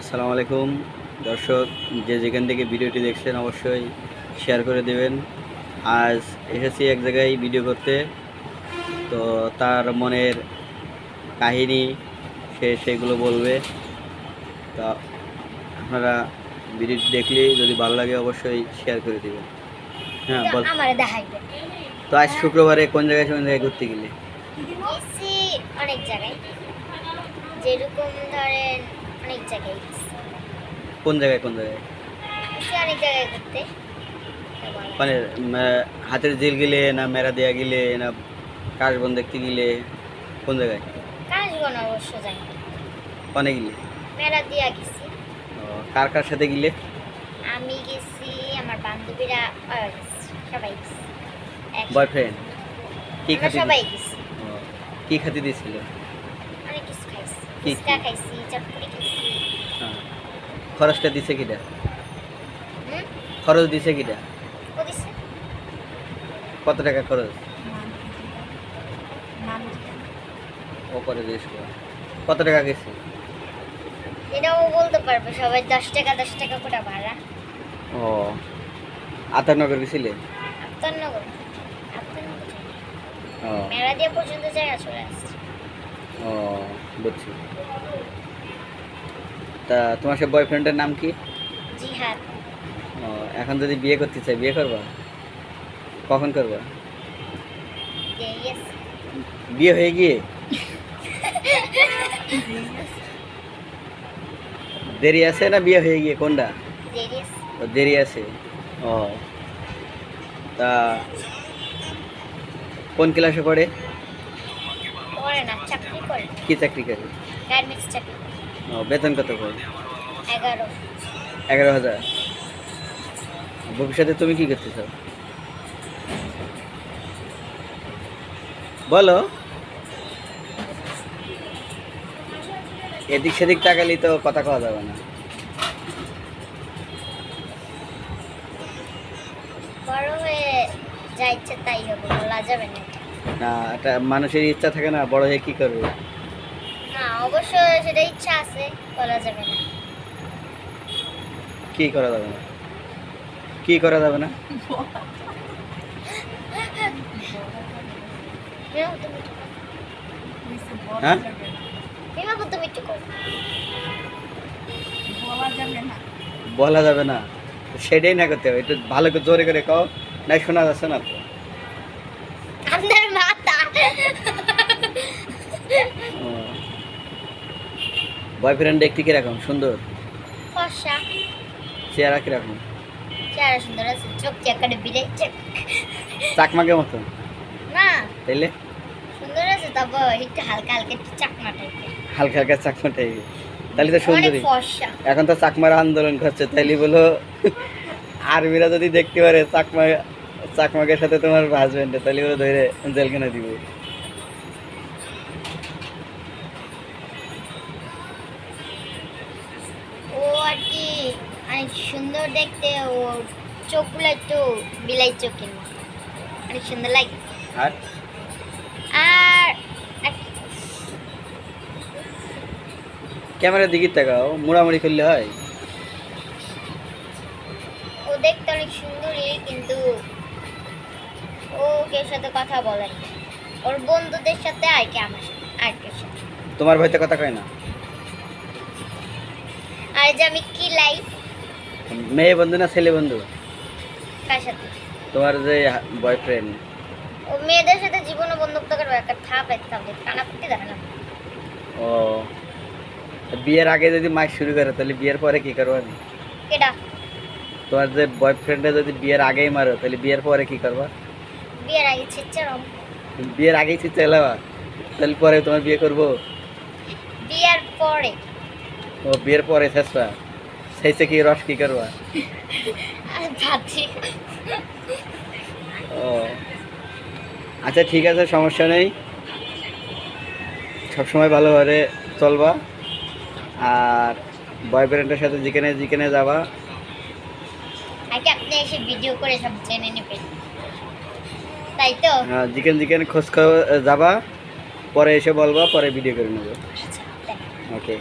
আসসালামু আলাইকুম দর্শক, যে যেখান থেকে ভিডিওটি দেখছেন অবশ্যই শেয়ার করে দেবেন। আজ এসেছি এক জায়গায় ভিডিও করতে, তো তার মনের কাহিনী সে সেগুলো বলবে। তো আপনারা ভিডিওটি দেখলে যদি ভালো লাগে অবশ্যই শেয়ার করে দেবেন। হ্যাঁ বল। তো আজ শুক্রবারে কোন জায়গায় ঘুরতে গেলে? অনেক জায়গায়, যেরকম ধরেন অনেক জায়গায় কোন জায়গায় অনেক জায়গায় ঘুরতে। মানে হাতের ঝিল গেলে না মেরা দেয়া গেলে না কাশবন দেখতে গেলে? কোন জায়গায়? কাশবন অবশ্য যাই, কোনে গেলে? মেলা দিয়া গেছি। কার কার সাথে গেলে? আমি গেছি, আমার বান্ধবীরা সবাই গেছি। বয়ফ্রেন্ড? কি খাতি? সবাই গেছি। কি খাতি দিয়েছিল? অনেক কিছু খাইছি, কি ফুচকা খাইছি, চটপটি খাইছি। খরচটা দিছে কিটা? খরচ দিছে কিটা? ও দিছে। কত টাকা খরচ? ও করে দিস। কত টাকা গেছে? এটাও বলতে পারবে সবাই। 10 টাকা করে ভাড়া। ও আতারনগর গেছিলে? আফতারনগর মেলা দিয়া পর্যন্ত জায়গা চলে আসছে। ও বুঝছি। তা তোমার সে বয়ফ্রেন্ডের নাম কি? জিহাদ। ও এখন যদি বিয়ে করতে চাই বিয়ে করবা? কখন করবা? বিয়ে হয়ে গিয়ে? দেরি আছে না বিয়ে হয়ে গিয়ে কোনটা? দেরি আছে। ও তা কোন ক্লাসে পড়ে? পড়ে না, চাকরি করে। কি চাকরি করে? গার্মেন্টস চাকরি। ও বেতন কত করে? 11,000। ভবিষ্যতে তুমি কি করতে চাও বলো? এদিক সেদিক তাকালি তো কথা কওয়া যাবে না। বড় হয়ে যা ইচ্ছে তাই হবে, বলা যাবে না। না, একটা মানুষের ইচ্ছা থাকে না বড় হয়ে কি করবে? না, অবশ্য সেটা ইচ্ছা আছে, বলা যাবে না। কি করা যাবে না? কি করা যাবে না? হ্যাঁ, বলা যাবে না, সেটাই না করতে হবে। একটু ভালো করে জোরে করে কও, নাই শোনা যাচ্ছে না তো। বয়ফ্রেন্ড দেখতে কিরকম? সুন্দর? ফর্সা। চেহারা কিরকম? চেহারা সুন্দর আছে, চোখ চেকারে বিলাই চোখ। চাকমাকে মতো না, তাইলে সুন্দর আছে, তবে একটু হালকা হালকা একটু চাকমা টাইপের। হালকা হালকা চাকমা টাইপের, তাহলে তো সুন্দরী। ফর্সা। এখন তো চাকমার আন্দোলন করছে, তাইলে বলো আর্মিরা যদি দেখতে পারে চাকমাকের সাথে তোমার হাজবেন্ডে, তাহলে বলো ধরে জেলখানা দিব। ও আর কি অনেক সুন্দর দেখতে, ওর চোখগুলো একটু বিলাই চোখের মতো, অনেক সুন্দর লাগে। আর আর ক্যামেরার দিকে তাকাও, মোড়ামুড়ি করলে হয়? ও দেখতে অনেক সুন্দরী, কিন্তু ও কেউ সাথে কথা বলে না, ওর বন্ধুদের সাথে আর কি, আমার সাথে আর কেউ সাথে। তোমার ভাইতে কথা কয় না? আর যে আমি কি লাই, মেয়ে বন্ধু না ছেলে বন্ধু? কার সাথে? তোমার যে বয়ফ্রেন্ড। ও মেয়েদের সাথে জীবনে বন্ধুত্ব করবে, একটা থাপ কানাপুটি দেখে না। ও বিয়ের আগে যদি মাইক শুরু করে, তাহলে বিয়ের পরে কি করবা? কেডা? তোমার যে বয়ফ্রেন্ডে যদি বিয়ের আগেই মারো, তাহলে বিয়ের পরে কি করবা? বিয়ের আগে ছিচ্ছারম। বিয়ের আগেই চিন্তা এলাবা, তাহলে পরে তোমার বিয়ে করবো? বিয়ের পরে। ও বিয়ের পরে শেষবা, সেইসে কি রস কি করবা? ও আচ্ছা ঠিক আছে, সমস্যা নেই, সবসময় ভালোভাবে চলবা। আর বয়ফ্রেন্ডের সাথে যেখানে যেখানে যাবা, আগে আপনি এসে ভিডিও করে সব জেনে নেবেন, তাই তো? যেখানে যেখানে খোঁজ খবর যাবা, পরে এসে বলবা, পরে ভিডিও করে নেবো। ওকে।